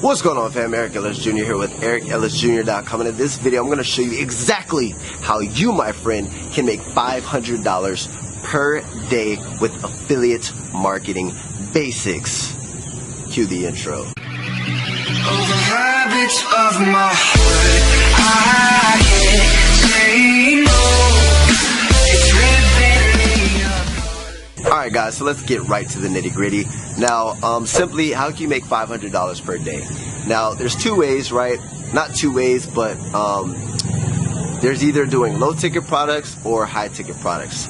What's going on, fam? Eric Ellis Jr. here with EricEllisJr.com, and in this video I'm going to show you exactly how you, my friend, can make $500 per day with affiliate marketing basics. Cue the intro. Over habits of my heart, I can't say no. It's ripping me apart. Alright guys, so let's get right to the nitty gritty. Now, simply, how can you make $500 per day? Now, there's two ways, right? Not two ways, but there's either doing low ticket products or high ticket products.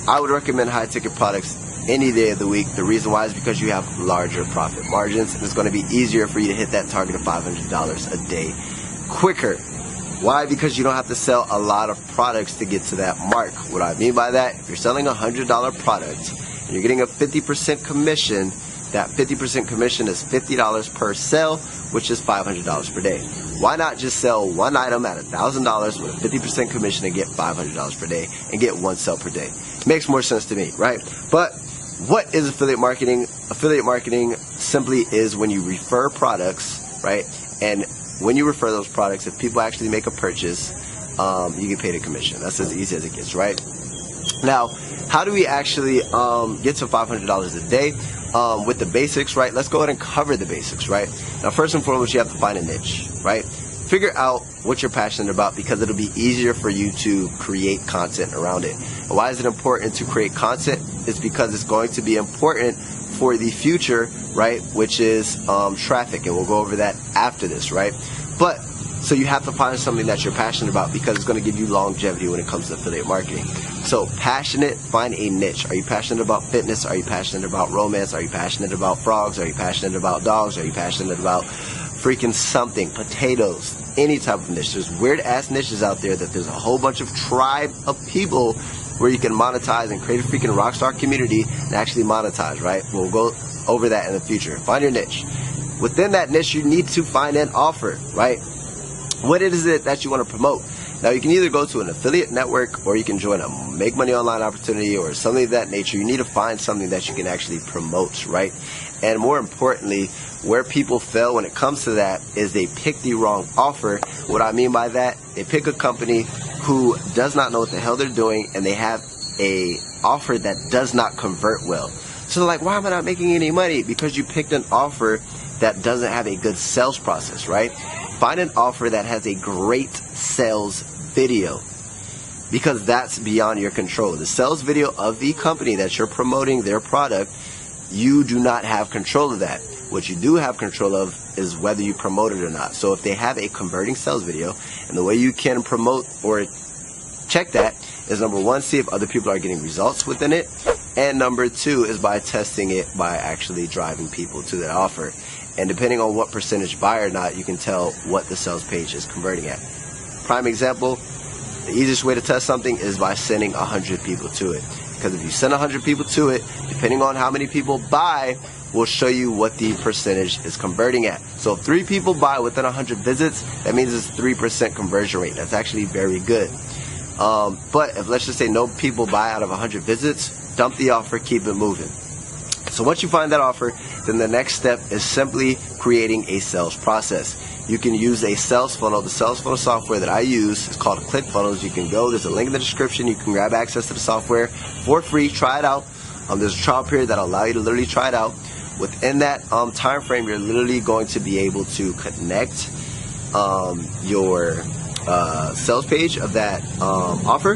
I would recommend high ticket products any day of the week. The reason why is because you have larger profit margins, and it's going to be easier for you to hit that target of $500 a day quicker. Why? Because you don't have to sell a lot of products to get to that mark. What I mean by that, if you're selling a $100 product and you're getting a 50% commission, that 50% commission is $50 per sale, which is $500 per day. Why not just sell one item at $1,000 with a 50% commission and get $500 per day and get one sale per day? Makes more sense to me, right? But what is affiliate marketing? Affiliate marketing simply is when you refer products, right? And when you refer those products, if people actually make a purchase, you get paid a commission. That's as easy as it gets, right? Now, how do we actually get to $500 a day? With the basics, right? Let's go ahead and cover the basics, right? Now, first and foremost, you have to find a niche, right? Figure out what you're passionate about, because it'll be easier for you to create content around it. And why is it important to create content? It's because it's going to be important for the future, right? Which is traffic, and we'll go over that after this, right? But so you have to find something that you're passionate about, because it's going to give you longevity when it comes to affiliate marketing. So passionate, find a niche. Are you passionate about fitness? Are you passionate about romance? Are you passionate about frogs? Are you passionate about dogs? Are you passionate about freaking something, potatoes, any type of niche? There's weird ass niches out there that there's a whole bunch of tribe of people where you can monetize and create a freaking rock star community and actually monetize, right? We'll go over that in the future. Find your niche. Within that niche, you need to find an offer, right? What is it that you want to promote? Now, you can either go to an affiliate network, or you can join a make money online opportunity or something of that nature. You need to find something that you can actually promote, right? And more importantly, where people fail when it comes to that is they pick the wrong offer. What I mean by that, they pick a company who does not know what the hell they're doing, and they have a offer that does not convert well. So they're like, why am I not making any money? Because you picked an offer that doesn't have a good sales process, right? Find an offer that has a great sales video, because that's beyond your control. The sales video of the company that you're promoting their product, you do not have control of that. What you do have control of is whether you promote it or not. So if they have a converting sales video, and the way you can promote or check that is, number one, see if other people are getting results within it, and number two is by testing it by actually driving people to that offer. And depending on what percentage buy or not, you can tell what the sales page is converting at. Prime example, the easiest way to test something is by sending 100 people to it. Because if you send 100 people to it, depending on how many people buy, will show you what the percentage is converting at. So if 3 people buy within 100 visits, that means it's 3% conversion rate. That's actually very good. But if, let's just say, no people buy out of 100 visits, dump the offer, keep it moving. So once you find that offer, then the next step is simply creating a sales process. You can use a sales funnel. The sales funnel software that I use is called ClickFunnels. You can go, there's a link in the description. You can grab access to the software for free. Try it out. There's a trial period that'll allow you to literally try it out. Within that time frame, you're literally going to be able to connect your sales page of that offer,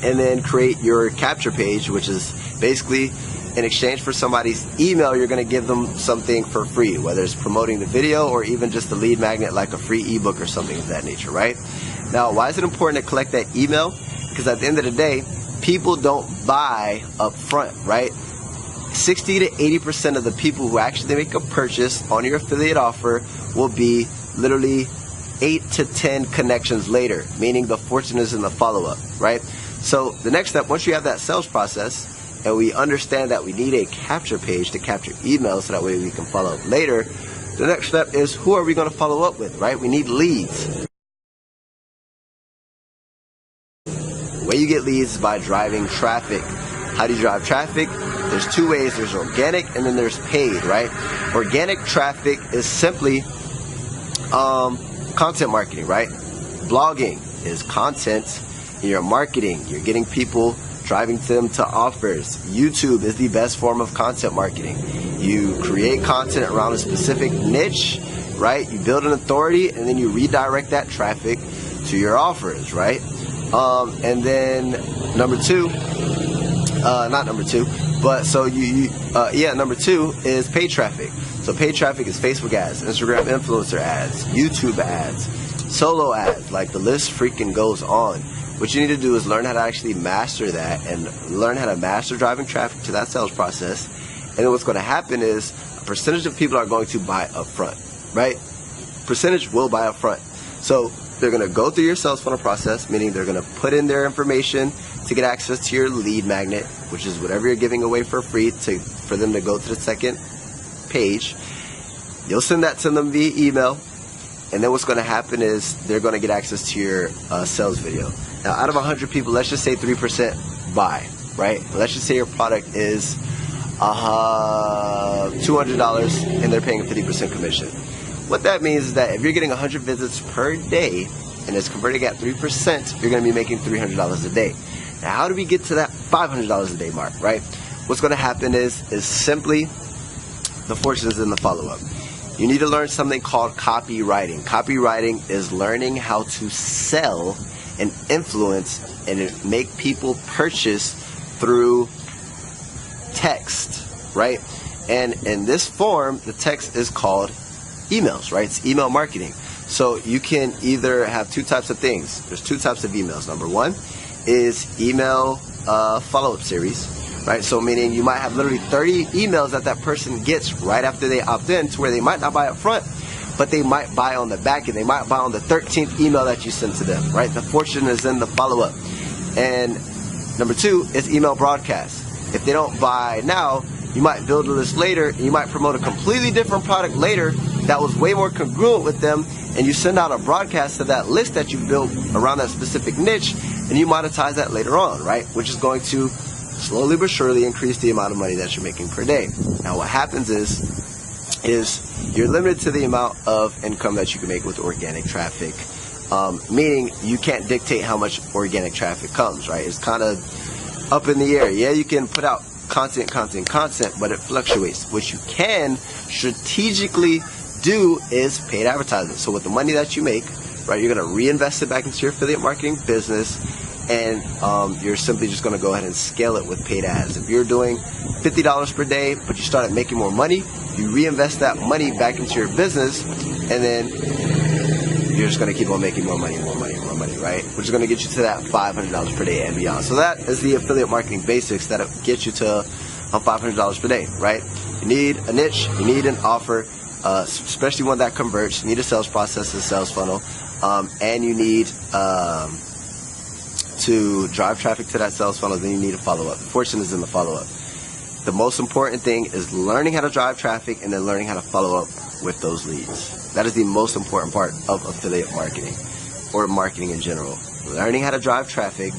and then create your capture page, which is basically in exchange for somebody's email, you're going to give them something for free, whether it's promoting the video or even just a lead magnet like a free ebook or something of that nature, right? Now, why is it important to collect that email? Because at the end of the day, people don't buy up front, right? 60 to 80% of the people who actually make a purchase on your affiliate offer will be literally 8 to 10 connections later, meaning the fortune is in the follow-up, right? So the next step, once you have that sales process, and we understand that we need a capture page to capture emails so that way we can follow up later, the next step is, who are we going to follow up with, right? We need leads. The way you get leads is by driving traffic. How do you drive traffic? there's two ways. There's organic and then there's paid, right? Organic traffic is simply content marketing, right? Blogging is content in your marketing. You're getting people, driving them to offers. YouTube is the best form of content marketing. You create content around a specific niche, right? You build an authority and then you redirect that traffic to your offers, right? And then number two, number two is paid traffic. So paid traffic is Facebook ads, Instagram influencer ads, YouTube ads, solo ads, like the list freaking goes on. What you need to do is learn how to actually master that and learn how to master driving traffic to that sales process. And then what's going to happen is a percentage of people are going to buy up front, right? Percentage will buy up front. So they're going to go through your sales funnel process, meaning they're going to put in their information to get access to your lead magnet, which is whatever you're giving away for free for them to go to the second page. You'll send that to them via email. And then what's going to happen is they're going to get access to your sales video. Now, out of 100 people, let's just say 3% buy, right? Let's just say your product is $200 and they're paying a 50% commission. What that means is that if you're getting 100 visits per day and it's converting at 3%, you're going to be making $300 a day. Now, how do we get to that $500 a day mark, right? What's going to happen is simply the fortune is in the follow-up. You need to learn something called copywriting. Copywriting is learning how to sell and influence and make people purchase through text, right? And in this form, the text is called emails, right? It's email marketing. So you can either have two types of things. There's two types of emails. Number one is email follow-up series, right? So meaning you might have literally 30 emails that person gets right after they opt in, to where they might not buy up front, but they might buy on the back end. They might buy on the 13th email that you send to them, right? The fortune is in the follow-up. And number two is email broadcast. If they don't buy now, you might build a list later, and you might promote a completely different product later that was way more congruent with them, and you send out a broadcast to that list that you built around that specific niche, and you monetize that later on, right? Which is going to slowly but surely increase the amount of money that you're making per day. Now what happens is you're limited to the amount of income that you can make with organic traffic, meaning you can't dictate how much organic traffic comes, right? It's kind of up in the air. Yeah, you can put out content, but it fluctuates. What you can strategically do is paid advertising. So with the money that you make, right, you're going to reinvest it back into your affiliate marketing business, and you're simply just going to go ahead and scale it with paid ads. If you're doing $50 per day, but you started making more money, you reinvest that money back into your business, and then you're just going to keep on making more money, right? Which is going to get you to that $500 per day and beyond. So that is the affiliate marketing basics that get you to $500 per day, right? You need a niche, you need an offer, especially one that converts. You need a sales process, a sales funnel, and you need to drive traffic to that sales funnel. Then you need a follow-up. The fortune is in the follow-up. The most important thing is learning how to drive traffic and then learning how to follow up with those leads. That is the most important part of affiliate marketing, or marketing in general. Learning how to drive traffic,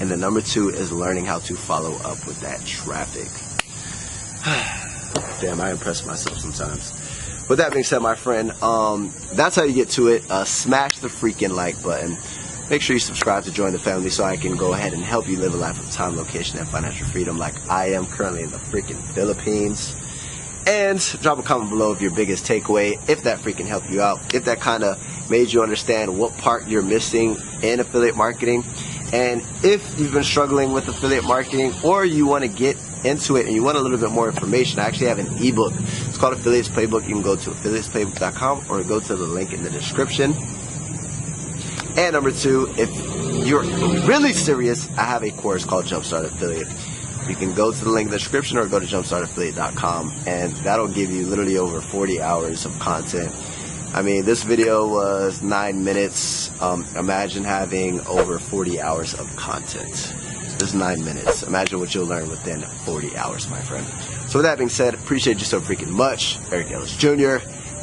and then number two is learning how to follow up with that traffic. Damn, I impress myself sometimes. With that being said, my friend, that's how you get to it. Smash the freaking like button. Make sure you subscribe to join the family so I can go ahead and help you live a life of time, location, and financial freedom like I am currently in the freaking Philippines. And drop a comment below of your biggest takeaway, if that freaking helped you out, if that kind of made you understand what part you're missing in affiliate marketing. And if you've been struggling with affiliate marketing, or you want to get into it and you want a little bit more information, I actually have an ebook. It's called Affiliates Playbook. You can go to affiliatesplaybook.com or go to the link in the description. And number two, if you're really serious, I have a course called Jumpstart Affiliate. You can go to the link in the description or go to jumpstartaffiliate.com, and that'll give you literally over 40 hours of content. I mean, this video was 9 minutes. Imagine having over 40 hours of content. This is 9 minutes. Imagine what you'll learn within 40 hours, my friend. So with that being said, appreciate you so freaking much. Eric Ellis Jr.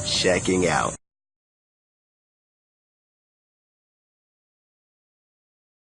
checking out.